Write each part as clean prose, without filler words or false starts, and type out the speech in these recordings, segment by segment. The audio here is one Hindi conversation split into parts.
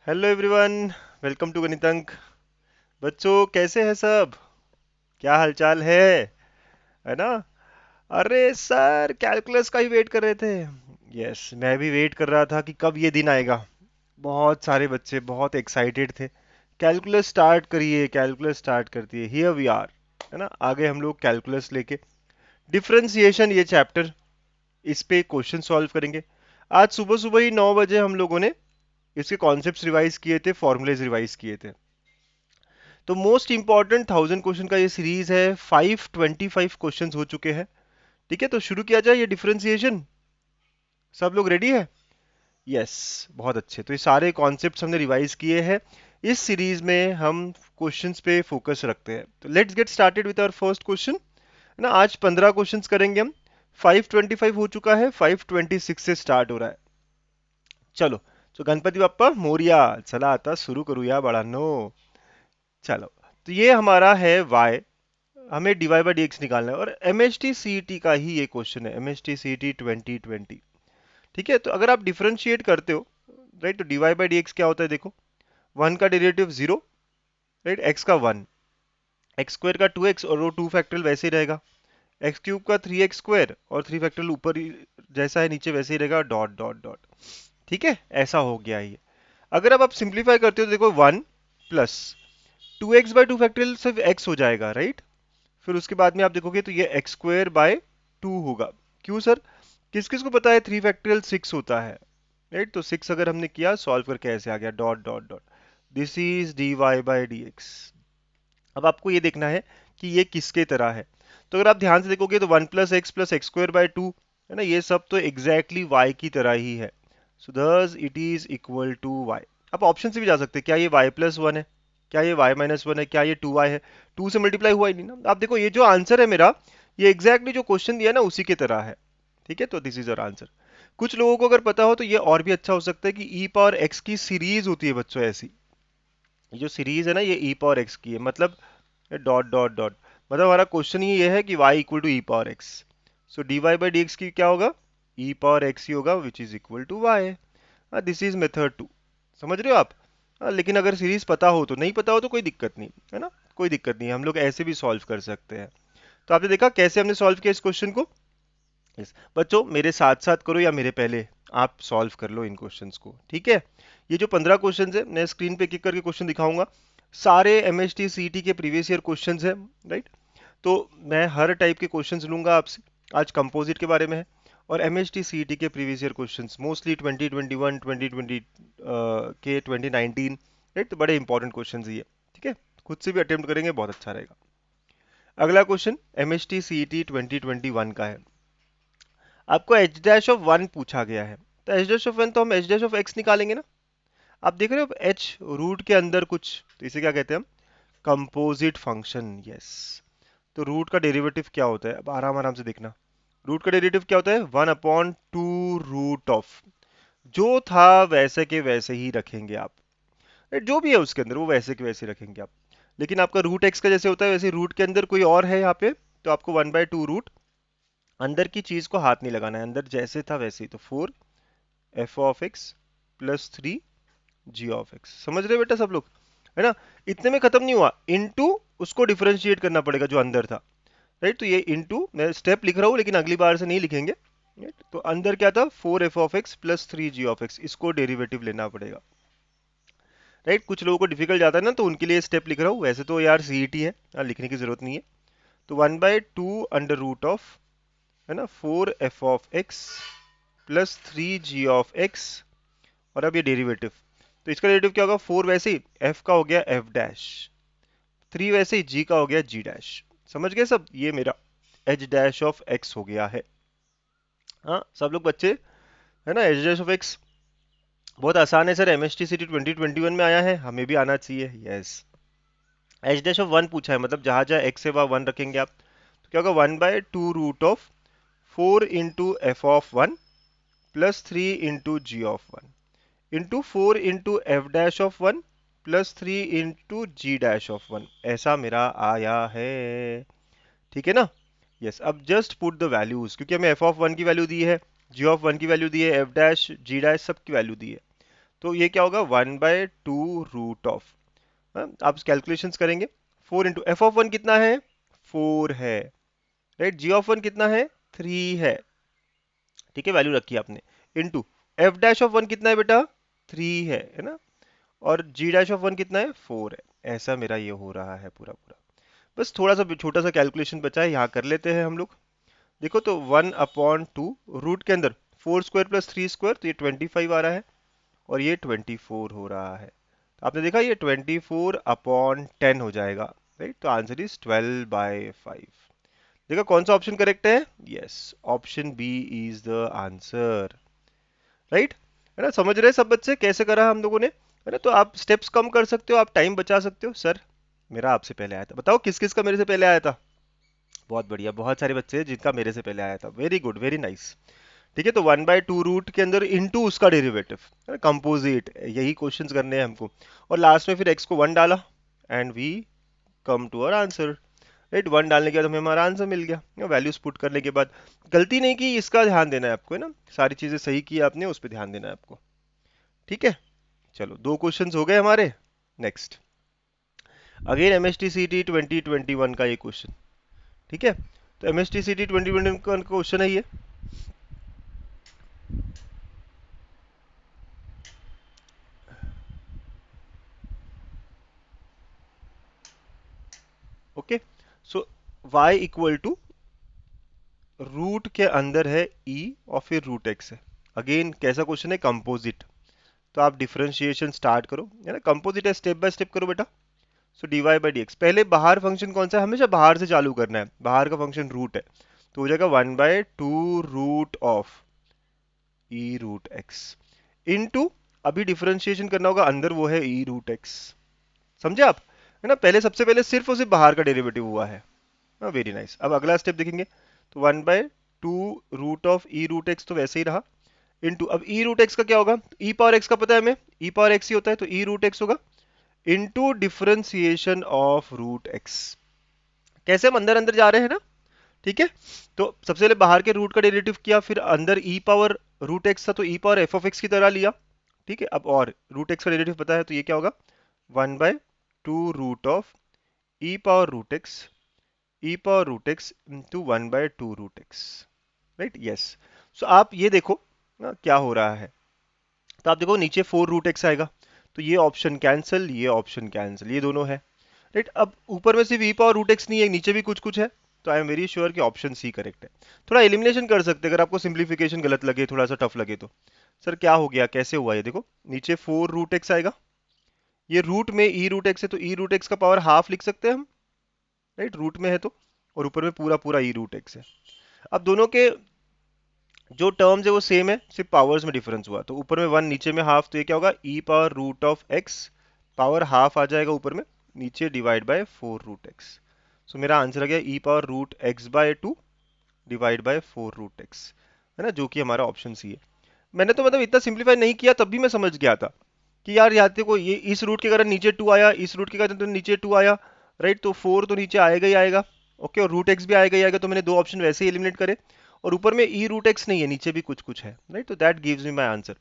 Hello everyone. Welcome to Ganitank. बच्चों कैसे हैं सब? क्या हालचाल है ना? अरे सर कैलकुलस का ही वेट कर रहे थे। यस, मैं भी वेट कर रहा था कि कब ये दिन आएगा। बहुत सारे बच्चे बहुत एक्साइटेड थे। कैलकुलस स्टार्ट करिए, कैलकुलस स्टार्ट करती है। हियर वी आर, है ना? आगे हम लोग कैलकुलस लेके डिफरेंशिएशन ये चैप्टर, इस पे क्वेश्चन सॉल्व करेंगे। आज सुबह सुबह ही 9 बजे हम लोगों ने इसके कॉन्सेप्ट्स रिवाइज किए थे, फॉर्मूलेज रिवाइज किए थे। तो मोस्ट इंपॉर्टेंट 1000 क्वेश्चन का ये सीरीज है। 525 क्वेश्चन हो चुके हैं। ठीक है, तो शुरू किया जाए ये डिफरेंशिएशन। सब लोग रेडी है? यस, बहुत अच्छे। तो ये सारे कॉन्सेप्ट्स हमने रिवाइज किए हैं। इस सीरीज में हम क्वेश्चंस पे फोकस रखते हैं। तो let's get started with our first question. ना, आज 15 क्वेश्चंस करेंगे हम। 525 हो चुका है, 526 से स्टार्ट हो रहा है। चलो, तो गणपति बप्पा मोरिया। चला आता शुरू करूया बड़ानो। चलो, तो ये हमारा है y। हमें dy बाई डी एक्स निकालना है, और M H T C T का ही ये क्वेश्चन है, M H T C T 2020। ठीक है, तो अगर आप डिफरेंशिएट करते हो, राइट, तो dy बाई डी एक्स क्या होता है? देखो, वन का डेरिवेटिव जीरो, राइट, एक्स का वन, एक्स स्क्वायर का 2x, और वो टू फैक्टोरियल वैसे ही रहेगा। एक्स क्यूब का 3x स्क्वायर, और थ्री फैक्टोरियल ऊपर ही जैसा है नीचे वैसे ही रहेगा, डॉट डॉट डॉट। ठीक है, ऐसा हो गया ये। अगर अब आप सिंप्लीफाई करते हो तो देखो, वन प्लस 2x/2 फैक्टोरियल सिर्फ x हो जाएगा, राइट। फिर उसके बाद में आप देखोगे तो ये एक्स स्क्वायर बाय टू होगा। क्यों सर? किस किस को पता है 3 फैक्टोरियल 6 होता है? राइट, तो 6 अगर हमने किया सॉल्व करके ऐसे आ गया, dot dot dot. This is d y by d x. अब आपको ये देखना है कि ये किसके तरह है। तो अगर आप ध्यान से देखोगे तो plus x square by two, है ना, ये सब तो एग्जैक्टली y की तरह ही है। So thus it is equal to y। आप ऑप्शन से भी जा सकते हैं, क्या ये y+1 है, क्या ये y-1 है, क्या ये 2y है। टू से मल्टीप्लाई हुआ ही नहीं ना। आप देखो, ये जो आंसर है मेरा, ये एग्जैक्टली जो क्वेश्चन दिया ना उसी की तरह है। ठीक है, तो दिस इज योर आंसर। कुछ लोगों को अगर पता हो तो ये और भी अच्छा हो सकता है कि ई पावर एक्स की सीरीज होती है बच्चों, ऐसी। ये जो सीरीज है ना, ये ई पावर एक्स की है, मतलब डॉट डॉट डॉट। मतलब हमारा क्वेश्चन ही ये है कि y equal to e power x. So d y by d x की क्या होगा? ई पावर एक्स ही होगा, which is equal to y. This is method two. समझ रहे हो आप? लेकिन अगर सीरीज पता हो, तो नहीं पता हो तो कोई दिक्कत नहीं, है ना। कोई दिक्कत नहीं, हम लोग ऐसे भी सॉल्व कर सकते हैं। तो आपने देखा कैसे हमने सॉल्व किया इस क्वेश्चन को। yes. बच्चों मेरे साथ साथ करो या मेरे पहले, आप सॉल्व कर लो इन क्वेश्चंस को। ठीक है, ये जो 15 क्वेश्चंस है, मैं स्क्रीन पे क्लिक करके क्वेश्चन दिखाऊंगा। सारे M H T C T के प्रीवियस ईयर क्वेश्चंस है, राइट। तो मैं हर टाइप के क्वेश्चंस लूंगा आपसे। आज कंपोजिट के बारे में है, और M H T C T के प्रीवियस ईयर क्वेश्चंस मोस्टली 2021 2020 के 2019, राइट। तो बड़े इंपॉर्टेंट क्वेश्चंस ये। ठीक है, खुद से भी अटेम्प्ट करेंगे, बहुत अच्छा रहेगा। अगला question M H T C T 2021 का है। आपको एच डैश ऑफ वन पूछा गया है। तो एच डैश ऑफ वन, तो हम एच डैश ऑफ एक्स निकालेंगे ना। आप देख रहे हो एच रूट के अंदर कुछ, तो इसे क्या कहते हैं हम? Composite function. यस। तो रूट का डेरिवेटिव क्या होता है? अब आराम आराम से देखना। रूट का डेरिवेटिव क्या होता है? 1/2 रूट ऑफ। जो था वैसे के वैसे ही रखेंगे आप, जो भी है उसके अंदर वो वैसे के वैसे रखेंगे आप। लेकिन आपका रूट एक्स का जैसे होता है, वैसे रूट के अंदर कोई और है यहाँ पे, तो आपको 1/2 रूट, अंदर की चीज को हाथ नहीं लगाना है, अंदर जैसे था वैसे ही। तो 4 f(x) प्लस 3 g(x). समझ रहे हो बेटा सब लोग? है ना? इतने में खत्म नहीं हुआ, इनटू उसको डिफरेंशिएट करना पड़ेगा जो अंदर था, राइट। तो ये इनटू, मैं स्टेप लिख रहा हूँ लेकिन अगली बार से नहीं लिखेंगे, राइट। तो अंदर क्या था? 4 f(x) प्लस 3 g(x), इसको डेरिवेटिव लेना पड़ेगा, राइट। कुछ लोगों को डिफिकल्ट जाता है ना, तो उनके लिए स्टेप लिख रहा हूँ। वैसे तो यार सीईटी है, लिखने की जरूरत नहीं है। तो 1/2 अंडर रूट ऑफ, है ना, 4 f(x) प्लस 3 g(x), और अब ये डेरिवेटिव। तो इसका डेरिवेटिव क्या होगा? 4 वैसे ही f का हो गया f डैश, 3 वैसे ही g का हो गया g डैश। समझ गए सब? ये मेरा h डैश ऑफ x हो गया है। हाँ सब लोग बच्चे, है ना। h डैश ऑफ x बहुत आसान है sir, M H T C T 2021 में आया है, हमें भी आना चाहिए। Yes. h dash of one पूछा है, मतलब जहां जहां x है वहां वन रखेंगे आप। तो क्या होगा? 1/2 root of 4 into f(1) plus 3 into g(1) into 4 into f((1) plus 3 into g((1), ऐसा मेरा आया है। ठीक है ना? यस। अब जस्ट पुट द वैल्यूज, क्योंकि हमें f(1) की वैल्यू दी है, g(1) की वैल्यू दी है, f डैश g डैश सब की वैल्यू दी है। तो ये क्या होगा, 1/2 रूट ऑफ, आप कैलकुलेशंस करेंगे, 4 इंटू एफ ऑफ वन कितना है, 4 है, राइट, जी ऑफ वन कितना है, 3 है, ठीक है, वैल्यू रखी आपने, into f dash of one कितना है बेटा, 3 है ना, और जी डैश ऑफ वन कितना है, 4 है। ऐसा मेरा ये हो रहा है पूरा पूरा। बस थोड़ा सा छोटा सा कैलकुलेशन बचा है, यहाँ कर लेते हैं हम लोग। देखो तो 1/2 रूट के अंदर 4 स्क्वायर प्लस 3 स्क्वायर, तो ये 25 आ रहा है, और ये 24 हो रहा है। तो आपने देखा ये 24/10 हो जाएगा, राइट, तो आंसर इज 12/5। देखा कौन सा ऑप्शन करेक्ट है, yes, option B is the answer, right, है ना। समझ रहे हैं सब बच्चे कैसे करा हम लोगों ने, है ना। तो आप स्टेप्स कम कर सकते हो, आप टाइम बचा सकते हो। सर मेरा आपसे पहले आया था, बताओ किस किस का मेरे से पहले आया था। बहुत बढ़िया, बहुत सारे बच्चे हैं जिनका मेरे से पहले आया था, वेरी गुड, वेरी नाइस। ठीक है, तो 1/2 रूट के अंदर इनटू उसका डेरिवेटिव, कंपोजिट, यही क्वेश्चंस करने हैं हमको। और लास्ट में फिर x को 1 डाला, and we come to our answer, right. 1 डालने के बाद हमें हमारा आंसर मिल गया, वैल्यूज पुट करने के बाद। गलती नहीं की, इसका ध्यान देना है आपको, है ना, सारी चीजें सही की आपने, उस पर ध्यान देना है आपको। ठीक है, चलो 2 क्वेश्चंस हो गए हमारे। Next, again M S T C T 2021 का ये क्वेश्चन। ठीक है, तो M S T C T 2021 का क्वेश्चन है ये। Okay, so y equal to root के अंदर है e और फिर रूट x है। अगेन कैसा क्वेश्चन है, कंपोजिट, तो आप डिफरेंशिएशन स्टार्ट करो, है ना, कंपोजिट है, स्टेप बाय स्टेप करो बेटा। सो dy बाई डी एक्स, पहले बाहर फंक्शन कौन सा है, हमेशा बाहर से चालू करना है, बाहर का फंक्शन रूट है, तो हो जाएगा 1/2 root of e root x into, अभी डिफरेंशिएशन करना होगा अंदर, वो है ई रूट एक्स, समझे आप, है ना। पहले सबसे पहले सिर्फ और सिर्फ बाहर का डेरिवेटिव हुआ है, वेरी नाइस। अब अगला स्टेप देखेंगे, तो 1/2 root of e root x, तो वैसे ही रहा, इनटू, अब ई रूट एक्स का क्या होगा, ई पावर एक्स का पता है हमें, ई पावर एक्स ही होता है, तो ई रूट एक्स होगा into differentiation of root x. कैसे, हम अंदर अंदर जा रहे हैं ना, ठीक है। तो सबसे पहले बाहर के रूट का डेरिवेटिव किया, फिर अंदर ई पावर रूट एक्स था, तो ई पावर एफ ऑफ एक्स की तरह लिया, ठीक है। अब और रूट एक्स का डेरिवेटिव पता है, तो ये क्या होगा, 1/2 root of e power root x, e power root x into 1/2 root x, right, yes. So आप ये देखो ना क्या हो रहा है, तो आप देखो नीचे 4 रूट एक्स आएगा, तो ये ऑप्शन कैंसिल, ये ऑप्शन कैंसिल, ये दोनों है, राइट। अब ऊपर में सिर्फ ई पावर रूट एक्स नहीं है, नीचे भी कुछ कुछ है, तो आई एम वेरी श्योर कि ऑप्शन सी करेक्ट है। थोड़ा एलिमिनेशन कर सकते हैं अगर आपको सिंप्लीफिकेशन गलत लगे, थोड़ा सा टफ लगे तो। सर क्या हो गया, कैसे हुआ, ये देखो नीचे 4 रूट एक्स आएगा, ये रूट में ई रूट एक्स है, तो ई रूट एक्स का पावर हाफ लिख सकते हैं हम, राइट, रूट में है तो, और ऊपर में पूरा पूरा ई रूट एक्स है। अब दोनों के जो टर्म्स है वो सेम है, सिर्फ पावर्स में डिफरेंस हुआ, तो ऊपर में 1 नीचे में हाफ, तो ये क्या होगा, e power root of x, power half आ जाएगा ऊपर में, नीचे divide by 4 root x. So मेरा आंसर आ गया e power root x by 2 divide by 4 root x, है ना, जो कि हमारा ऑप्शन सी है। मैंने तो मतलब इतना सिंप्लीफाई नहीं किया, तब भी मैं समझ गया था कि यार यहाँ देखो, ये इस रूट के कारण नीचे 2 आया, इस रूट के कारण तो नीचे 2 आया, राइट, तो 4 तो नीचे आएगा ही आएगा, ओके, और रूट एक्स भी आएगा ही आएगा, तो मैंने 2 ऑप्शन वैसे ही एलिमिनेट करे, और ऊपर में ई रूट एक्स नहीं है, नीचे भी कुछ कुछ है, राइट, तो that gives me my answer.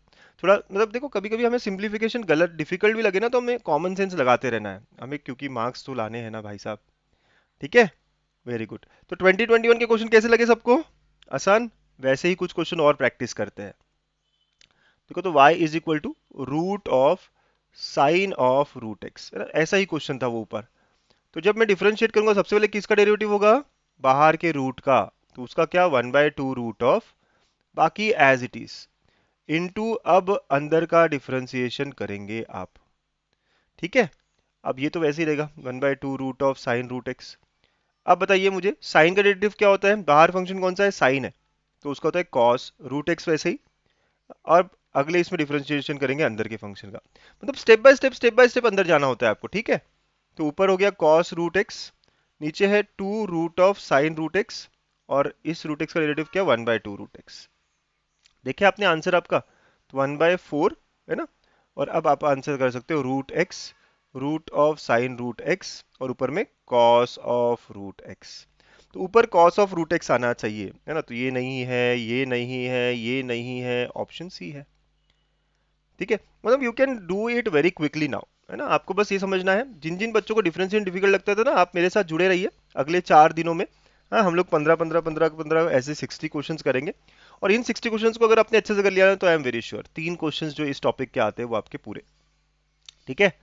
थोड़ा मतलब देखो, कभी कभी हमें सिंप्लीफिकेशन गलत डिफिकल्ट भी लगे ना, तो हमें कॉमन सेंस लगाते रहना है हमें, क्योंकि मार्क्स तो लाने हैं ना भाई साहब। ठीक है, वेरी गुड। तो 2021 के क्वेश्चन कैसे लगे सबको, आसान। वैसे ही कुछ क्वेश्चन और प्रैक्टिस करते हैं। देखो, तो y is equal to root of sine of root x, ऐसा ही क्वेश्चन था वो ऊपर। तो जब मैं डिफरेंशिएट करूंगा, सबसे पहले किसका डेरिवेटिव होगा, बाहर के रूट का, तो उसका क्या, 1/2 रूट ऑफ, बाकी एज इट इज, इनटू, अब अंदर का डिफरेंशिएशन करेंगे आप, ठीक है। अब ये तो वैसे ही रहेगा, 1/2 root of sine root x. अब बताइए मुझे, साइन का डेरिवेटिव क्या होता है, बाहर फंक्शन कौन सा है, साइन है, तो उसका होता है कॉस रूट एक्स, वैसे ही। और अगले इसमें डिफरेंशिएशन करेंगे अंदर के फंक्शन का, मतलब स्टेप बाय स्टेप अंदर जाना होता है आपको, ठीक है। तो ऊपर हो गया कॉस रूट एक्स, नीचे है 2 root of sine root x, और इस रूट एक्स का रिलेटिव क्या, 1/2 रूट एक्स। देखिए आपने आंसर आपका, तो 1/4, है ना। और अब आप आंसर कर सकते हो root x, root of sine root x, और ऊपर में कॉस ऑफ रूट एक्स। तो ऊपर कॉस ऑफ रूट एक्स आना चाहिए, है ना, तो ये नहीं है, ये नहीं है, ये नहीं है, ऑप्शन सी है। ठीक है, मतलब you can do it very quickly now, है ना। आपको बस ये समझना है, जिन जिन बच्चों को डिफरेंशिएशन डिफिकल्ट लगता है तो ना आप मेरे साथ जुड़े रहिए अगले 4 दिनों में। हाँ, हम लोग 15 15 15 15 ऐसे 60 क्वेश्चंस करेंगे, और इन 60 क्वेश्चंस को अगर आपने अच्छे से कर लिया ना तो I am very sure 3 questions जो इस टॉपिक के आते हैं वो आपके पूरे। ठीक है,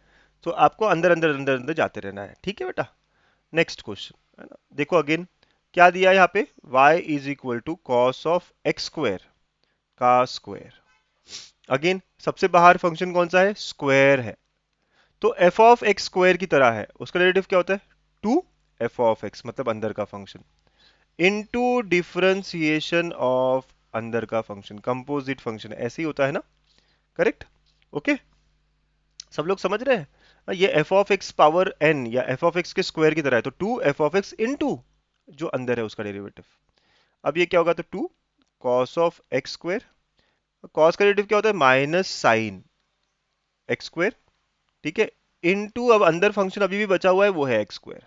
तो आपको अंदर अंदर अंदर अंदर जाते रहना है, ठीक है बेटा। नेक्स्ट क्वेश्चन, है ना, देखो अगेन क्या दिया है यहाँ पे, y is equal to cos of x square का स्क्वायर। अगेन सबसे बाहर फंक्शन कौन सा है, स्क्वायर है, तो एफ ऑफ एक्स स्क्वायर की तरह है, उसका डेरिवेटिव क्या होता है, टू एफ ऑफ एक्स, मतलब अंदर का फंक्शन, इनटू डिफरेंशिएशन ऑफ अंदर का फंक्शन, कंपोजिट फंक्शन ऐसे ही होता है ना, करेक्ट। ओके, सब लोग समझ रहे हैं। ये f of x power n या एफ ऑफ एक्स के स्क्वायर की तरह है, तो two f of x into जो अंदर है उसका डेरिवेटिव। अब ये क्या होगा, तो two cos of x square, cos का डेरिवेटिव क्या होता है, माइनस साइन एक्स स्क्वायर, ठीक है, इनटू अब अंदर फंक्शन अभी भी बचा हुआ है वो है एक्स स्क्वायर,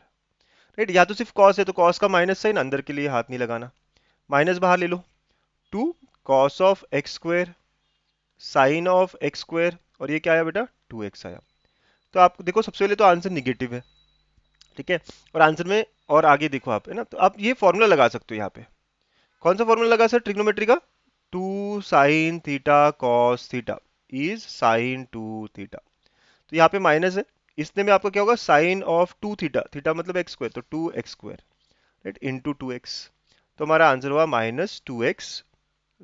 राइट। या तो सिर्फ कॉस है तो कॉस का माइनस साइन, अंदर के लिए हाथ नहीं लगाना, माइनस बाहर ले लो, two cos of x square sine of x square, और ये क्या आया बेटा, टू एक्स आया। तो आप देखो सबसे पहले तो आंसर निगेटिव है, ठीक है, और आंसर में और आगे देखो आप, है ना, तो आप ये फॉर्मूला लगा सकते हो यहाँ पे। कौन सा फॉर्मूला लगा सर, ट्रिग्नोमेट्री का, two sine theta cos theta is sine two theta, तो यहाँ पे माइनस है, इसने में आपका क्या होगा, sine of two theta, theta मतलब एक्स स्क्वायर, तो two x square, right, into two x, तो हमारा आंसर हुआ minus two x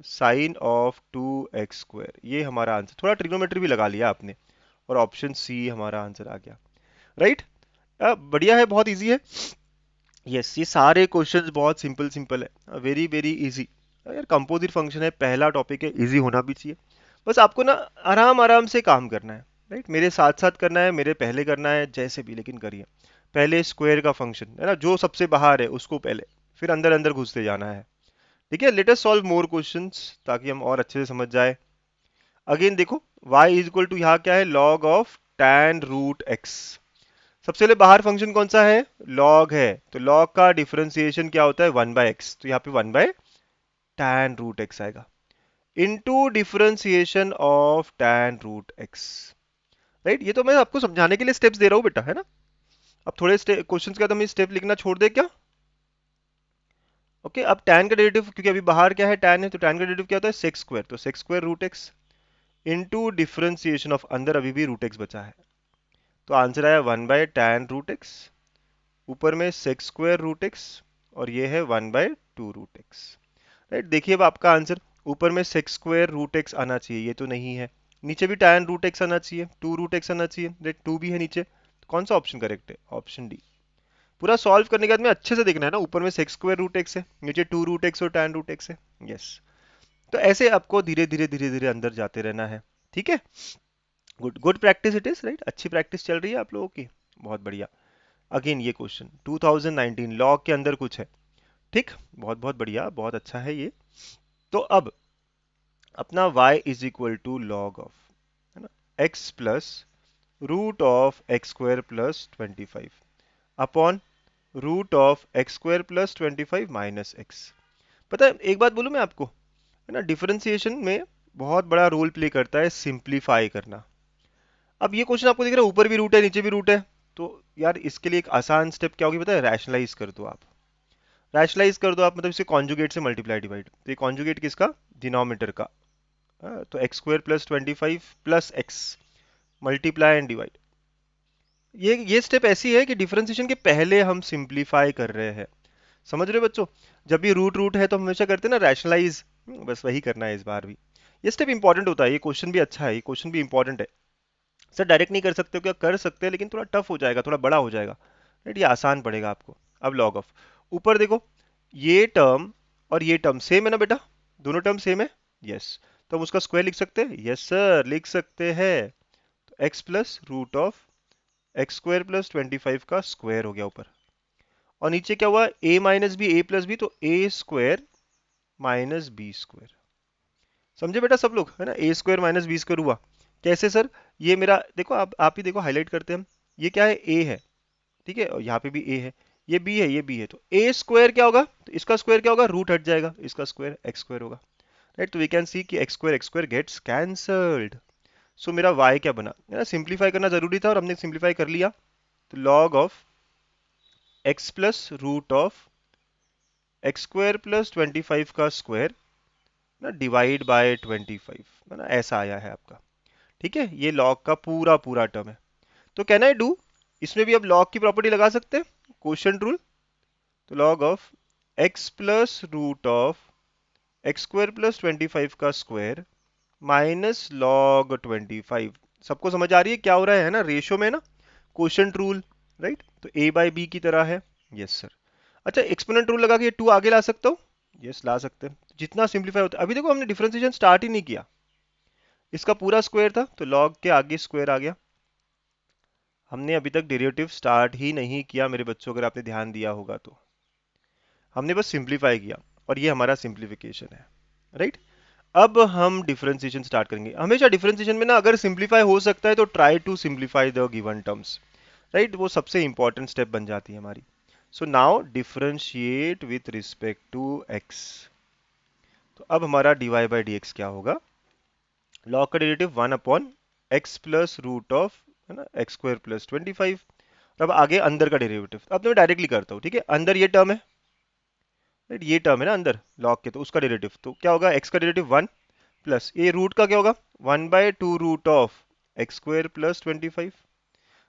sine of two x square, ये हमारा आंसर, थोड़ा ट्रिग्नोमेट्री भी लगा लिया आपने, और ऑप्शन सी हमारा आंसर आ गया, राइट। बढ़िया है, बहुत इजी है। यस, ये सारे क्वेश्चंस बहुत सिंपल सिंपल है, वेरी वेरी इजी। यार कंपोजिट फंक्शन है, पहला टॉपिक है, इजी होना भी चाहिए। बस आपको ना आराम आराम से काम करना है, राइट, मेरे साथ साथ करना है, मेरे पहले करना है, जैसे भी, लेकिन करिए। पहले स्क्वायर का फंक्शन है ना, जो सबसे बाहर है उसको पहले, फिर अंदर अंदर घुसते जाना है, ठीक है। Let us solve more questions ताकि हम और अच्छे से समझ जाए। अगेन देखो, y इज इक्वल टू यहाँ क्या है, log of tan root x, सबसे पहले बाहर फंक्शन कौन सा है, log है, तो log का डिफरेंशिएशन क्या होता है, वन बाय एक्स, तो यहाँ पे one by tan root x आएगा, into differentiation of tan root x, right. ये तो मैं आपको समझाने के लिए स्टेप्स दे रहा हूँ बेटा, है ना। अब थोड़े क्वेश्चंस के बाद हम स्टेप लिखना छोड़ दे क्या, ओके। अब tan का डेरिवेटिव, क्योंकि अभी बाहर क्या है, tan है, तो tan का डेरिवेटिव क्या होता है, सेक्स स्क्वायर, तो sec square root x into differentiation of, अंदर अभी भी रूट एक्स बचा है, तो आंसर आया one by tan root x, ऊपर में सेक्स स्क्वायर रूट एक्स, और ये है one by two root x, right. देखिए अब आपका आंसर, ऊपर में सेक्स स्क्वायर रूट एक्स आना चाहिए, ये तो नहीं है, नीचे भी tan रूट एक्स आना चाहिए, टू रूट एक्स आना चाहिए, राइट, टू भी है नीचे, तो कौन सा ऑप्शन करेक्ट है, ऑप्शन डी। पूरा सॉल्व करने के बाद में अच्छे से देखना है ना, ऊपर में सेक्स स्क्वायर रूट एक्स है, नीचे टू रूट एक्स और tan रूट एक्स है, यस। तो ऐसे आपको धीरे धीरे धीरे धीरे अंदर जाते रहना है, ठीक है। Good good practice it is, right, अच्छी प्रैक्टिस चल रही है आप लोगों की, बहुत बढ़िया। अगेन ये क्वेश्चन 2019 लॉग के अंदर कुछ है, ठीक, बहुत बहुत बढ़िया, बहुत अच्छा है ये। तो अब अपना y is equal to log of, है ना, x plus root of x square plus 25 upon root of x square plus 25 minus x. पता है एक बात बोलूं मैं आपको, है ना, डिफरेंशिएशन में बहुत बड़ा रोल प्ले करता है सिंप्लीफाई करना। अब ये क्वेश्चन आपको दिख रहा है, ऊपर भी रूट है नीचे भी रूट है, तो यार इसके लिए एक आसान स्टेप क्या होगी पता है, रैशनलाइज कर दो आप, रैशनलाइज कर दो आप, मतलब इसे कॉन्जुगेट से मल्टीप्लाई डिवाइड, तो ये कॉन्जुगेट किसका, डिनोमिनेटर का, तो x square plus 25 plus x multiply and divide. ये स्टेप ऐसी है कि डिफरेंशिएशन के पहले हम सिंप्लीफाई कर रहे हैं, समझ रहे हो बच्चों। जब भी रूट रूट है तो हम हमेशा करते हैं ना रैशनलाइज, बस वही करना है इस बार भी। ये स्टेप इंपॉर्टेंट होता है, ये क्वेश्चन भी अच्छा है, ये क्वेश्चन भी इंपॉर्टेंट है। सर डायरेक्ट नहीं कर सकते हो क्या, कर सकते हैं लेकिन थोड़ा टफ हो जाएगा, थोड़ा बड़ा हो जाएगा, राइट, ये आसान पड़ेगा आपको। अब लॉग ऑफ, ऊपर देखो, ये टर्म और ये टर्म सेम है ना बेटा, दोनों टर्म सेम है, यस, तो हम उसका स्क्वायर लिख सकते हैं, यस सर लिख सकते हैं, तो x plus root of x square plus 25 का स्क्वायर हो गया ऊपर, और नीचे क्या हुआ, a minus b a plus b, तो a square minus b square, समझे बेटा सब लोग, है ना, a square minus b square हुआ, कैसे सर, ये मेरा देखो, आप ही देखो, हाईलाइट करते हैं हम, ये क्या है, a है, ठीक है, और यहाँ पे भी a है, ये b है, ये b है, तो a स्क्वायर क्या होगा, तो इसका स्क्वायर क्या होगा, रूट हट जाएगा, इसका स्क्वायर एक्स स्क्वायर होगा, राइट, तो वी कैन सी कि एक्स स्क्वायर गेट्स कैंसल्ड, सो मेरा y क्या बना, है ना, सिंप्लीफाई करना जरूरी था और हमने सिंप्लीफाई कर लिया। तो log of x plus root of x square plus 25 का स्क्वायर ना डिवाइड बाय 25, है ना, ऐसा आया है आपका। ठीक है, ये log का पूरा पूरा टर्म है। तो कैन आई डू, इसमें भी अब log की प्रॉपर्टी लगा सकते हैं, क्वोशिएंट रूल। तो log of x plus root of x square plus 25 का स्क्वायर माइनस लॉग 25। सबको समझ आ रही है क्या हो रहा है ना, रेशियो में ना, क्वोशिएंट रूल, राइट। तो a बाई बी की तरह है। Yes sir. अच्छा, एक्सपोनेंट रूल लगा के टू आगे ला सकता हूँ। यस, ला सकते हैं, जितना सिंप्लीफाई होता है। अभी देखो हमने डिफरेंशिएशन स्टार्ट ही नहीं किया, इसका पूरा स्क्वायर था तो log के आगे स्क्वायर आ गया। हमने अभी तक डेरिवेटिव स्टार्ट ही नहीं किया मेरे बच्चों, अगर आपने ध्यान दिया होगा तो। हमने बस सिंप्लीफाई किया और ये हमारा सिंप्लीफिकेशन है, राइट। अब हम डिफरेंशिएशन स्टार्ट करेंगे। हमेशा डिफरेंशिएशन में ना, अगर सिंप्लीफाई हो सकता है तो try to simplify the given terms, right. वो सबसे इंपॉर्टेंट स्टेप बन जाती है हमारी। So now differentiate with respect to x. तो अब हमारा dy बाई डी एक्स क्या होगा, log का derivative 1 upon x plus root of, है ना, एक्स स्क्वायर प्लस 25। अब आगे अंदर का डेरिवेटिव, अब तो मैं डायरेक्टली करता हूँ, ठीक है। अंदर ये टर्म है, राइट, ये टर्म है ना अंदर log के, तो उसका डेरिवेटिव तो क्या होगा, x का डेरिवेटिव 1 प्लस ये रूट का क्या होगा 1/2 root of x square plus 25,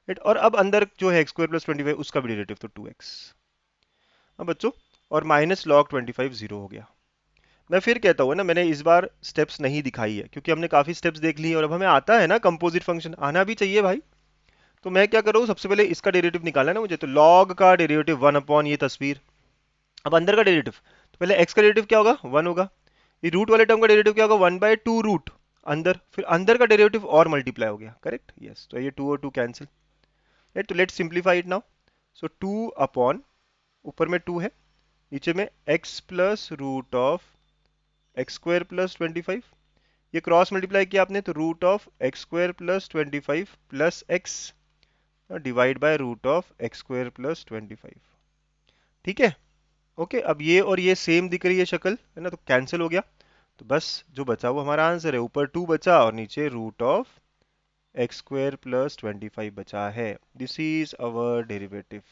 right. और अब अंदर जो है एक्स स्क्वायर प्लस 25 उसका भी डेरिवेटिव तो 2x। अब बच्चों, और माइनस log 25 जीरो हो गया। मैं फिर कहता हूँ ना, मैंने इस बार स्टेप्स नहीं दिखाई है क्योंकि हमने काफी स्टेप्स देख लिए और अब हमें आता है ना कंपोजिट फंक्शन, आना भी चाहिए भाई। तो मैं क्या करूँ, सबसे पहले इसका डेरिवेटिव निकालना है ना मुझे, तो log का डेरिवेटिव 1 अपॉन ये तस्वीर। अब अंदर का डेरिवेटिव, तो पहले x का डेरिवेटिव क्या होगा 1 होगा, ये रूट वाले टर्म का डेरिवेटिव क्या होगा 1/2 रूट अंदर, फिर अंदर का डेरिवेटिव और मल्टीप्लाई हो गया, करेक्ट। यस, तो ये 2 और 2 कैंसिल, राइट। तो let's simplify it now. So 2 upon, ऊपर में 2 है, नीचे में x plus root of x square plus 25, ये क्रॉस मल्टीप्लाई किया आपने तो root of x square plus 25 plus x divide by root of x square plus 25। ठीक है, ओके। अब ये और ये सेम दिख रही है शक्ल, है ना, तो कैंसिल हो गया। तो बस जो बचा वो हमारा आंसर है, ऊपर 2 बचा और नीचे root of x square plus 25 बचा है। This is our derivative.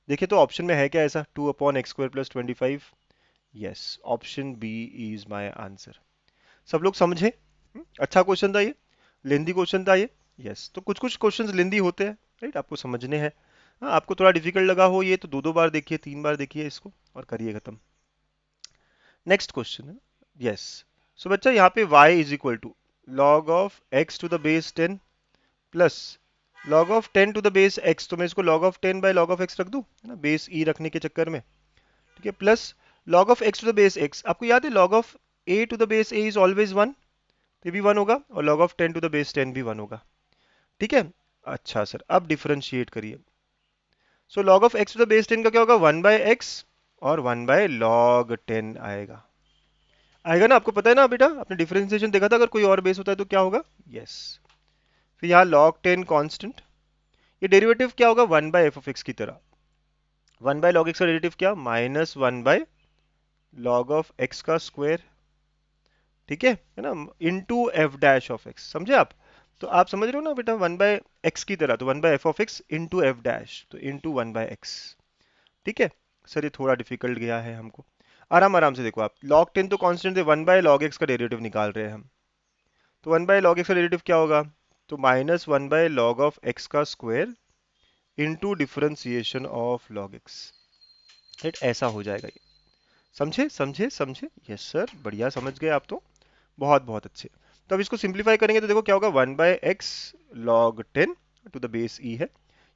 देखिए तो ऑप्शन में है क्या ऐसा, 2 upon x square plus 25। Yes, option B is my answer. सब लोग समझे? अच्छा क्वेश्चन था ये, लेंदी क्वेश्चन था ये। यस, तो कुछ कुछ क्वेश्चंस लेंदी होते हैं, राइट, आपको समझने हैं। हाँ, आपको थोड़ा डिफिकल्ट लगा हो ये तो दो दो बार देखिए, 3 बार देखिए इसको और करिए खत्म। नेक्स्ट क्वेश्चन है, यस। सो बच्चा यहाँ पे y is equal to log of x to the base 10 plus log of 10 to the base x, तो मैं इसको log of 10 by log of x रख दूं, है ना, बेस e रखने के चक्कर में। ठीक है, plus log of x to the base x, आपको याद है log of a to the base a is always 1, तो ये भी 1 होगा, और log of 10 to the base 10 भी 1 होगा। ठीक है, अच्छा सर, अब डिफरेंशिएट करिए। So log of x to the base 10 का क्या होगा 1 बाय x और 1 बाय log 10 आएगा। आएगा ना, आपको पता है ना बेटा, आपने डिफरेंशिएशन देखा था, अगर कोई और बेस होता है तो क्या होगा। यस, फिर यहाँ log 10 कांस्टेंट, ये डेरिवेटिव क्या होगा 1 बाय एफ ऑफ एक्स की तरह। 1 बाय log x का डेरिवेटिव क्या, minus 1 by log of x का स्क्वायर। ठीक है ना, into f dash of x, समझे आप। तो आप समझ रहे हो ना बेटा, 1 बाय एक्स की तरह, तो 1 by f of x into f dash, तो इंटू 1 बाय एक्स। ठीक है सर, ये थोड़ा डिफिकल्ट गया है हमको। आराम आराम से देखो आप, log 10 तो कांस्टेंट है, 1 बाय log x का डेरिवेटिव निकाल रहे हैं हम। तो 1 बाय log x का डेरिवेटिव क्या होगा, तो minus 1 by log of x का square into differentiation of log x, right, ऐसा हो जाएगा ये। समझे समझे समझे, यस सर, बढ़िया समझ गए आप तो, बहुत बहुत अच्छे। तो अब इसको सिंप्लीफाई करेंगे तो देखो क्या होगा 1 by x log 10 to the base e है,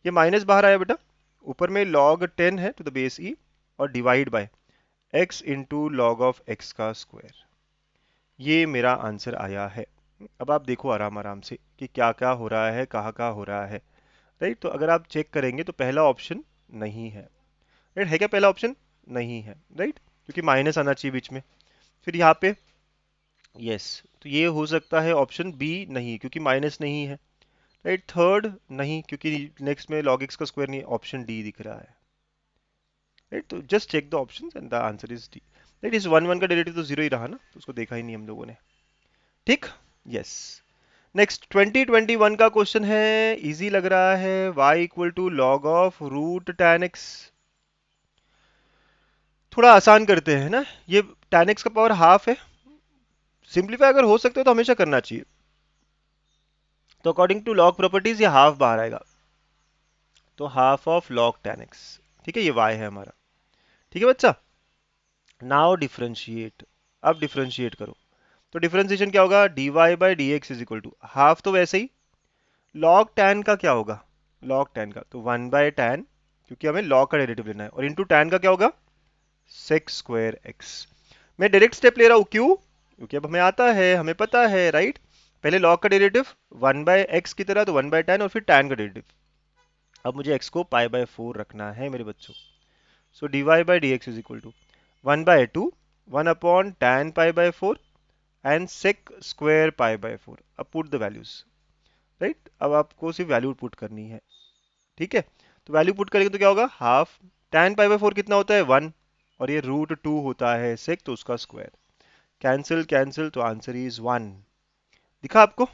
ये माइनस बाहर आया बेटा, ऊपर में log 10 है टू द बेस ई, और divide by x into log of x का स्क्वायर। ये मेरा आंसर आया है। अब आप देखो आराम आराम से कि क्या क्या हो रहा है, कहाँ हो रहा है, राइट। तो अगर आप चेक करेंगे तो पहला ऑप्शन नहीं है, राइट, है क्या पहला ऑप्शन, नहीं है, राइट, क्योंकि माइनस आना चाहिए बीच में। फिर यहाँ पे यस, तो ये हो सकता है ऑप्शन बी, नहीं क्योंकि माइनस नहीं है, राइट। थर्ड नहीं, क्योंकि नेक्स्ट में log x का स्क्वायर नहीं, ऑप्शन डी दिख रहा है, राइट। तो just check the options and the answer is D, right. इस 1 1 का डेरिवेटिव तो जीरो ही रहा ना, तो उसको देखा ही नहीं हम लोगों ने। ठीक, यस। नेक्स्ट 2021 का क्वेश्चन है, इजी लग रहा है। y equal to log of root tan x। थोड़ा आसान करते हैं ना, ये tan x का पावर हाफ है। सिंप्लीफाई अगर हो सकते हो तो हमेशा करना चाहिए। तो अकॉर्डिंग टू लॉग प्रॉपर्टीज ये हाफ बाहर आएगा, तो half of log tan x। ठीक है, ये y है हमारा। ठीक है बच्चा, नाउ डिफरेंशिएट। अब डिफरेंशिएट करो, तो डिफरेंशिएशन क्या होगा, dy by d x is equal to half, तो वैसे ही लॉग tan का क्या होगा, लॉग tan का तो 1/tan, क्योंकि हमें लॉग का डेरिवेटिव लेना है, और इंटू tan का क्या होगा, सेक स्क्वायर एक्स। मैं डायरेक्ट स्टेप ले रहा हूं, क्यों, क्योंकि अब हमें आता है, हमें पता है राइट। पहले लॉग का डेरिवेटिव 1/x की तरह, तो 1/tan, और फिर tan का डेरिवेटिव। अब मुझे x को π/4 रखना है मेरे बच्चों। So dy by d x is equal to 1/2, 1/tan π/4 and sec square π/4। अब पुट द वैल्यूज, राइट। अब आपको सिर्फ वैल्यू पुट करनी है। ठीक है, तो वैल्यू पुट करेंगे तो क्या होगा, हाफ tan π/4 कितना होता है, 1, और ये √2 होता है sec, तो उसका स्क्वायर। कैंसिल कैंसिल, तो आंसर इज 1। दिखा आपको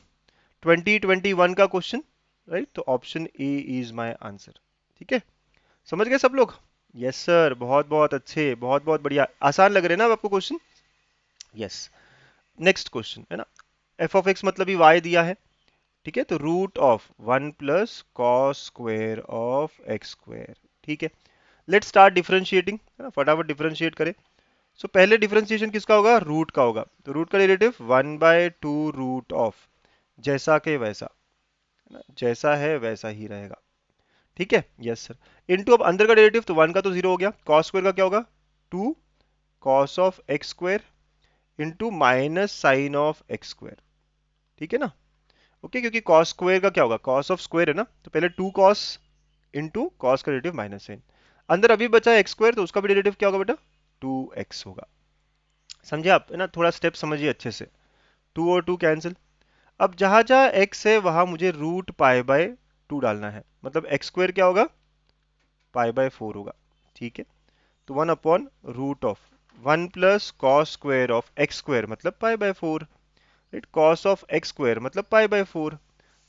2021 का क्वेश्चन, राइट। तो option A is my answer. ठीक है, समझ गए सब लोग। यस सर, बहुत बहुत अच्छे, बहुत बहुत बढ़िया। आसान लग रहे हैं ना अब आपको क्वेश्चन। यस, नेक्स्ट क्वेश्चन है ना, एफ ऑफ एक्स मतलब ही वाई दिया है। ठीक है, तो root of 1 plus cos square of x square. ठीक है, लेट स्टार्ट डिफरेंशिएटिंग, है ना, फटाफट डिफरेंशिएट करें। सो पहले डिफरेंशिएशन किसका होगा, रूट का होगा, तो रूट का डेरिवेटिव 1/2 रूट ऑफ, जैसा के वैसा, है ना, जैसा है वैसा ही रहेगा। ठीक है, यस सर। इनटू अब अंदर का डेरिवेटिव, तो 1 का तो 0 हो गया, कॉस स्क्वायर का क्या होगा, 2 cos of x square into minus sine of x square. ठीक है ना, ओके, क्योंकि कॉस स्क्वायर का क्या होगा, कॉस ऑफ स्क्वायर है ना, तो पहले 2 कॉस इंटू कॉस का डेरिवेटिव माइनस साइन। अंदर अभी बचा है एक्स स्क्वायर, तो उसका भी डेरिवेटिव क्या होगा बेटा, 2x होगा। समझे आप, है ना, थोड़ा स्टेप समझिए अच्छे से। 2 और 2 कैंसिल। अब जहां जहां x है वहां मुझे √π/2 डालना है, मतलब एक्स स्क्वायर क्या होगा, π/4 होगा। ठीक है, तो 1/√ऑफ 1 plus cos square of x square मतलब π/4, right. Cos of x square मतलब π/4,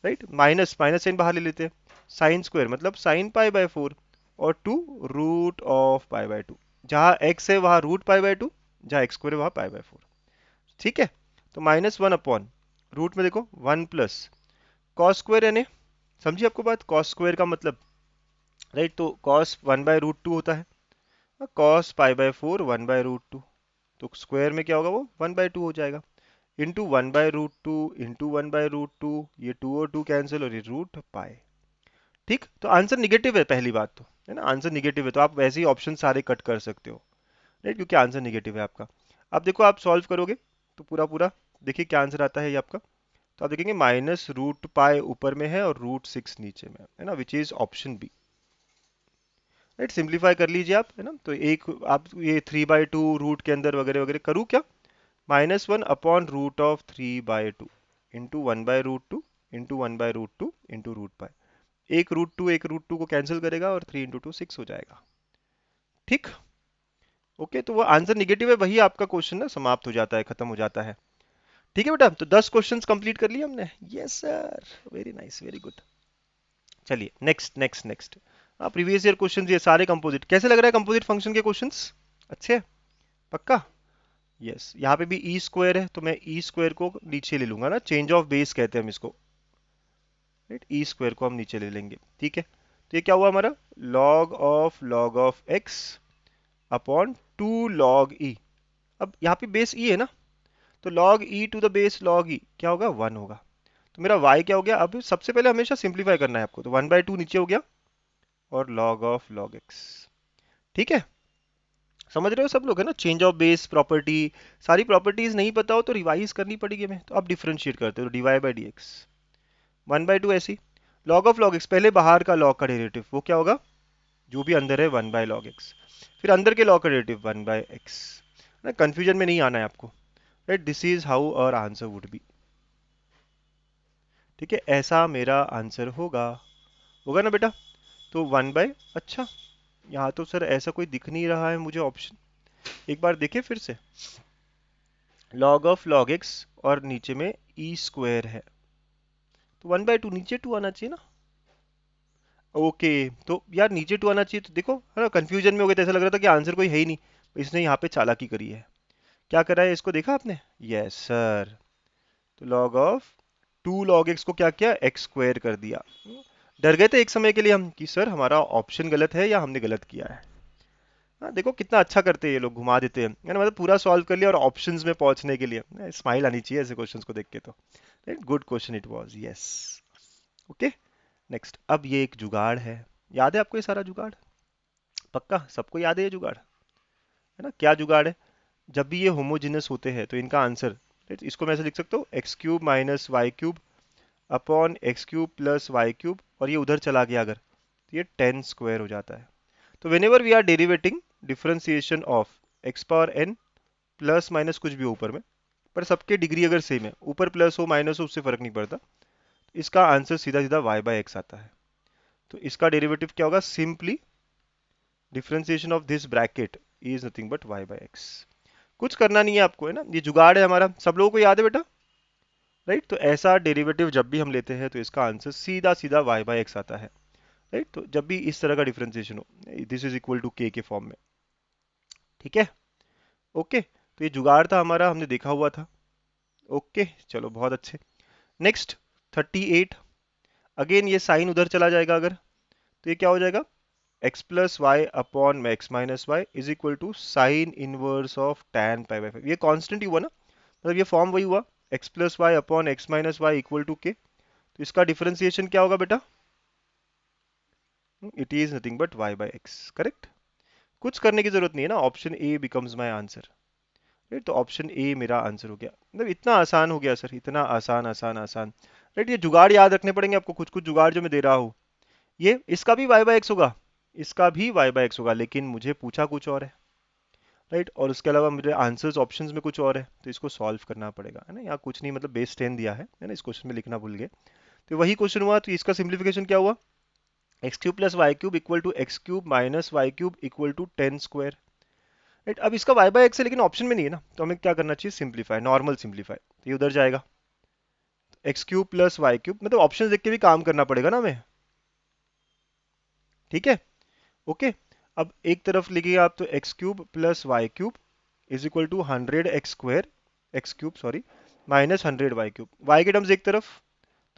राइट। माइनस माइनस साइन बाहर ले लेते हैं, साइन स्क्वायर मतलब साइन π/4, और 2 रूट ऑफ π/2। जहां x है वहां √π/2, जहां एक्स स्क्वायर है वहां π/4। ठीक है, तो -1 अपॉन रूट में देखो 1 प्लस कॉस स्क्वायर, यानी समझिए आपको बात, कॉस स्क्वायर का मतलब, राइट, तो कॉस 1/√2 होता है, कॉस π/4 1/√2, तो स्क्वायर में क्या होगा, वो 1/2 हो जाएगा, इंटू 1/√2 इंटू 1/√2, ये 2 और 2 कैंसिल, और ये रूट पाई। ठीक, तो आंसर निगेटिव है, पहली बात तो, है ना, आंसर निगेटिव है, तो आप वैसे ही ऑप्शन सारे कट कर सकते हो, राइट, क्योंकि आंसर निगेटिव है आपका। अब देखो आप सॉल्व करोगे तो पूरा पूरा देखिए क्या आंसर आता है ये आपका। तो आप देखेंगे -√π ऊपर में है और √6 नीचे में है ना, which is option B, right. Simplify कर लीजिए आप, है ना, तो एक आप ये 3/2 रूट के अंदर वगैरह वगैरह करूँ क्या, -1 upon root of 3/2 into 1/√2 into 1/√2 into √π। एक रूट टू को कैंसिल करेगा और 3 इंटू 2 6 हो जाएगा। ठीक, ओके, तो वो आंसर निगेटिव है, वही आपका क्वेश्चन ना समाप्त हो जाता है, खत्म हो जाता है। ठीक है बेटा, तो 10 क्वेश्चंस कंप्लीट कर लिए हमने। Yes sir, very nice, very good. चलिए next next next. Previous year questions ये सारे कंपोजिट, कैसे लग रहा है कंपोजिट फंक्शन के क्वेश्चंस, अच्छे हैं? पक्का। यस, यहाँ पे भी ई स्क्वायर है, तो मैं ई स्क्वायर को नीचे ले लूंगा ना, चेंज ऑफ बेस कहते हैं हम इसको, राइट। ई स्क्वायर को हम नीचे ले लेंगे। ठीक है, तो ये क्या हुआ हमारा, log of x upon 2 log e. अब यहाँ पे बेस ई है ना, तो log e to the base log e क्या होगा, 1 होगा। तो मेरा y क्या हो गया, अब सबसे पहले हमेशा सिंप्लीफाई करना है आपको, तो 1/2 नीचे हो गया, और log x। ठीक है, समझ रहे हो सब लोग, है ना, चेंज ऑफ बेस प्रॉपर्टी, सारी प्रॉपर्टीज नहीं पता हो तो रिवाइज करनी पड़ेगी हमें। तो अब डिफरेंशिएट करते हो, dy बाई डी एक्स 1/2 ऐसी, log x पहले बाहर का log का डेरिवेटिव वो क्या होगा, जो भी अंदर है 1/log x, फिर अंदर के log का डेरिवेटिव 1/x, ना, कंफ्यूजन में नहीं आना है आपको, right. This is how our answer would be. ठीक है, ऐसा मेरा आंसर होगा, होगा ना बेटा। तो 1/, अच्छा, यहाँ तो सर ऐसा कोई दिख नहीं रहा है मुझे ऑप्शन, एक बार देखिए फिर से, log x और नीचे में ई स्क्वायर है, तो 1/2 नीचे 2 आना चाहिए ना। ओके, तो यार नीचे 2 आना चाहिए, तो देखो है ना, कंफ्यूजन में हो गए थे, ऐसा लग रहा था कि आंसर कोई है ही नहीं। इसने यहाँ पे चालाकी करी है। क्या करा है, इसको देखा आपने? Yes sir. तो लॉग ऑफ 2 log x को क्या किया, एक्स स्क्वायर कर दिया। डर गए थे एक समय के लिए हम कि सर हमारा ऑप्शन गलत है या हमने गलत किया है। हाँ, देखो कितना अच्छा करते हैं ये लोग, घुमा देते हैं, है ना, मतलब पूरा सॉल्व कर लिया और ऑप्शंस में पहुंचने के लिए स्माइल आनी चाहिए ऐसे क्वेश्चंस को देख के तो। Good question it was, yes. Okay, next. अब ये एक जुगाड़ है। याद है आपको ये सारा जुगाड़? पक्का सबको याद है ये जुगाड़? है ना, क्या जुगाड़ है? जब भी ये होमोजेनस होते हैं तो इनका आंसर, इसको मैं ऐसे लिख सकता हूँ, x cube minus y cube upon x cube plus y cube, और ये उधर चला गया अगर, तो ये 10 स्क्वायर हो जाता है। तो whenever we are derivating differentiation of x power n, plus minus कुछ भी हो ऊपर में, पर सबके डिग्री अगर सेम है, ऊपर प्लस हो माइनस हो उससे फर्क नहीं पड़ता, तो इसका आंसर सीधा सीधा वाई बाय एक्स आता है। तो इसका डेरिवेटिव क्या होगा, simply differentiation of this bracket is nothing but y by x. कुछ करना नहीं है आपको, है ना, ये जुगाड़ है हमारा, सब लोगों को याद है बेटा, राइट। तो ऐसा डेरिवेटिव जब भी हम लेते हैं तो इसका आंसर सीधा सीधा वाई बाय एक्स आता है, राइट। तो जब भी इस तरह का डिफरेंशिएशन हो, दिस इज इक्वल टू के फॉर्म में, ठीक है। ओके, तो ये जुगाड़ था हमारा, हमने देखा हुआ था। ओके, चलो बहुत अच्छे। नेक्स्ट 38। अगेन ये साइन उधर चला जाएगा अगर, तो ये क्या हो जाएगा, x plus y upon x minus y is equal to sine inverse of tan pi by 5। ये कांस्टेंट ही हुआ ना, मतलब ये फॉर्म वही हुआ, x plus y upon x minus y equal to k. तो इसका डिफरेंशिएशन क्या होगा बेटा, it is nothing but y by x, correct. कुछ करने की जरूरत नहीं है ना, option A becomes my answer, right. तो ऑप्शन ए मेरा आंसर हो गया, मतलब इतना आसान हो गया सर, इतना आसान आसान आसान, राइट। ये जुगाड़ याद रखने पड़ेंगे आपको, कुछ कुछ जुगाड़ जो मैं दे रहा हूँ। ये इसका भी वाई बाई एक्स होगा, इसका भी वाई बाई एक्स होगा, लेकिन मुझे पूछा कुछ और है, राइट। और उसके अलावा मेरे आंसर्स ऑप्शंस में कुछ और है, तो इसको सॉल्व करना पड़ेगा, है ना। यहाँ कुछ नहीं, मतलब बेस 10 दिया है ना, इस क्वेश्चन में लिखना भूल गए, तो वही क्वेश्चन हुआ। तो इसका सिंप्लीफिकेशन क्या हुआ, x cube plus y cube equal to x cube minus y cube equal to 10 square, right. अब इसका वाई बाई एक्स है लेकिन ऑप्शन में नहीं है ना, तो हमें क्या करना चाहिए, सिंप्लीफाई, नॉर्मल सिंप्लीफाई, तो ये उधर जाएगा, x cube plus y cube, मतलब ऑप्शन देख के भी काम करना पड़ेगा ना हमें, ठीक है। ओके, अब एक तरफ लिखिए आप, तो x cube plus y cube is equal to 100 x square, x cube sorry, minus 100 y cube, y के टर्म्स एक तरफ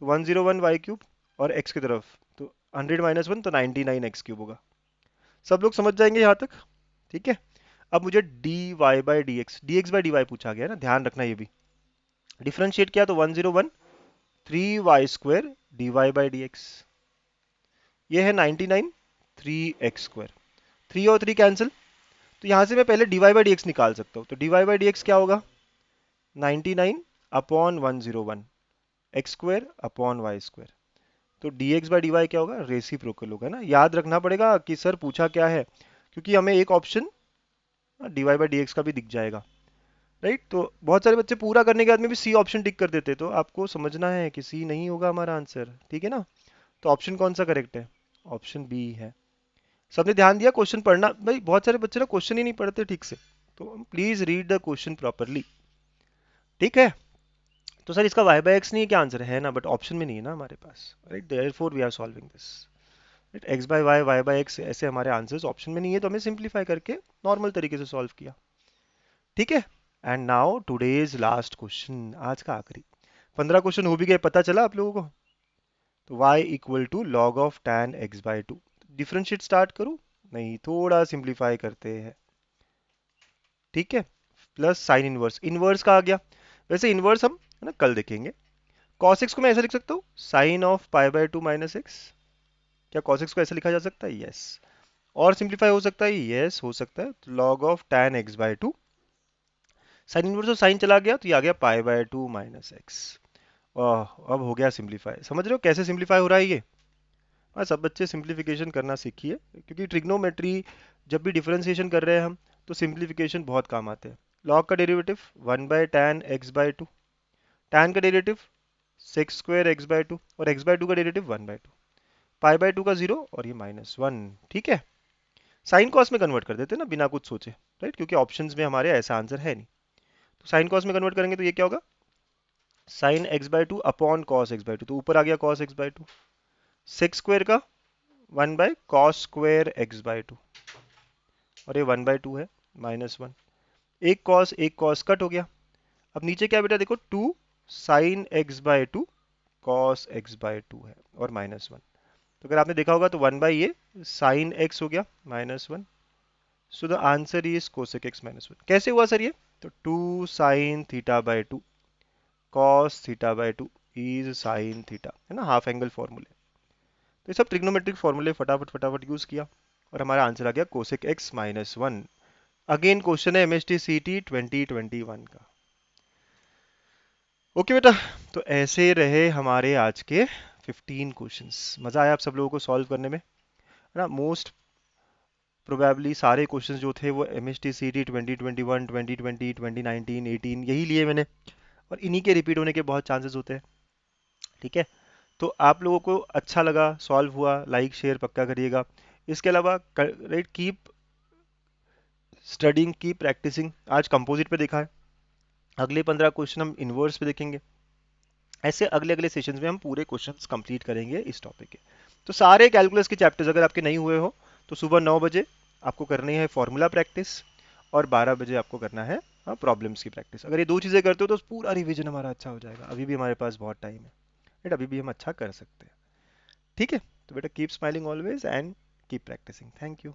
तो 101 वाई क्यूब, और एक्स की तरफ तो 100 माइनस 1 तो 99 एक्स क्यूब होगा। सब लोग समझ जाएंगे यहाँ तक, ठीक है। अब मुझे d y by d x by d y पूछा गया है ना, ध्यान रखना ये भी। डिफरेंशिएट किया तो 101 3 y square d y by d x, ये है 99 3 एक्स स्क्वायर, 3 और 3 कैंसिल, तो यहाँ से मैं पहले d y by d x निकाल सकता हूँ। तो d y by d x क्या होगा, 99 upon 101 x square upon y square. तो d x by d y क्या होगा, रेसिप्रोकल होगा ना। याद रखना पड़ेगा कि सर पूछा क्या है, क्योंकि हमें एक option d y by d x का भी दिख जाएगा, राइट। तो बहुत सारे बच्चे पूरा करने के बाद में भी सी ऑप्शन टिक कर देते, तो आपको समझना है कि सी नहीं होगा हमारा आंसर, ठीक है ना। तो ऑप्शन कौन सा करेक्ट है, ऑप्शन बी है। सबने ध्यान दिया, क्वेश्चन पढ़ना भाई, बहुत सारे बच्चे ना क्वेश्चन ही नहीं पढ़ते ठीक से, तो please read the question properly, ठीक है। तो सर इसका y बाय एक्स नहीं है, क्या आंसर है ना, बट ऑप्शन में नहीं है ना हमारे पास, right. Therefore we are solving this, right. X by y, y by x, ऐसे हमारे आंसर्स ऑप्शन में नहीं है, तो हमें सिंप्लीफाई करके नॉर्मल तरीके से सॉल्व किया, ठीक है। And now today's last question, आज का आखिरी। 15 क्वेश्चन हो भी गए, पता चला आप लोगों को। तो y equal to log of tan x by 2, differentiate start करूं, नहीं, थोड़ा सिंप्लीफाई करते हैं, ठीक है। प्लस साइन इनवर्स, इनवर्स का आ गया, वैसे इनवर्स हम, है ना, कल देखेंगे। cos x को मैं ऐसे लिख सकता हूँ, sine of pi by 2 minus x, क्या cos x को ऐसे लिखा जा सकता है, यस। और सिंप्लीफाई हो सकता है, यस हो सकता है, तो log of tan x by 2, sine inverse, sine चला गया तो ये आ गया पाई बाई 2 माइनस एक्स। अब हो गया सिंप्लीफाई, समझ रहे हो कैसे सिंप्लीफाई हो रहा है ये। हाँ, सब बच्चे सिंप्लीफिकेशन करना सीखिए, क्योंकि ट्रिग्नोमेट्री जब भी डिफरेंशिएशन कर रहे हैं हम, तो सिंप्लीफिकेशन बहुत काम आते हैं। लॉग का डेरिवेटिव 1/tan x/2, tan का derivative sex square x by 2, और x बाई 2 का डेरिवेटिव 1/2, पाई बाई 2 का 0 और ये -1, ठीक है। साइन कॉस में कन्वर्ट कर देते हैं ना बिना कुछ सोचे, राइट, क्योंकि ऑप्शंस में हमारे ऐसा आंसर है नहीं। तो साइन कॉस में कन्वर्ट करेंगे तो ये क्या होगा, sine x by two upon cos x by two, तो ऊपर आ गया cos x by two, sec square का 1/cos square x by to, और ये 1/2 है, -1, एक कॉस कट हो गया। अब नीचे क्या बेटा देखो, 2 sign x by to cos x by to है, और -1, तो अगर आपने देखा होगा तो 1 बाई ये साइन एक्स हो गया -1, so the answer is cosec x -1। कैसे हुआ सर ये? तो 2 sine theta by two cos theta by two is sine theta, है ना, हाफ एंगल फॉर्मूले। तो ये सब ट्रिग्नोमेट्रिक फॉर्मूले फटाफट फटाफट यूज किया, और हमारा आंसर आ गया कोसेक एक्स -1। अगेन क्वेश्चन है एमएसटी सीटी 2021 का। ओके बेटा, तो ऐसे रहे हमारे आज के 15 क्वेश्चंस। मजा आया आप सब लोगों को सॉल्व करने में, है ना। मोस्ट प्रोबेबली सारे क्वेश्चंस जो थे वो एमएसटी सीटी 2021, 2020, 2019, 18 यही लिए मैंने, और इन्हीं के रिपीट होने के बहुत चांसेस होते हैं। ठीक है, तो आप लोगों को अच्छा लगा, सॉल्व हुआ, लाइक शेयर पक्का करिएगा। इसके अलावा right, keep studying, keep practising. आज कंपोजिट पे देखा है, अगले 15 क्वेश्चन हम इनवर्स पे देखेंगे। ऐसे अगले अगले सेशंस में हम पूरे क्वेश्चंस कंप्लीट करेंगे इस टॉपिक के। तो सारे कैलकुलस के चैप्टर्स अगर आपके नहीं हुए हो तो सुबह 9 बजे आपको करनी है फॉर्मूला प्रैक्टिस, और 12 बजे आपको करना है प्रॉब्लम्स की प्रैक्टिस। अगर ये दो चीज़ें करते हो तो पूरा रिवीजन हमारा अच्छा हो जाएगा। अभी भी हमारे पास बहुत टाइम है, राइट, अभी भी हम अच्छा कर सकते हैं। ठीक है, तो बेटा keep smiling always and keep practising. Thank you.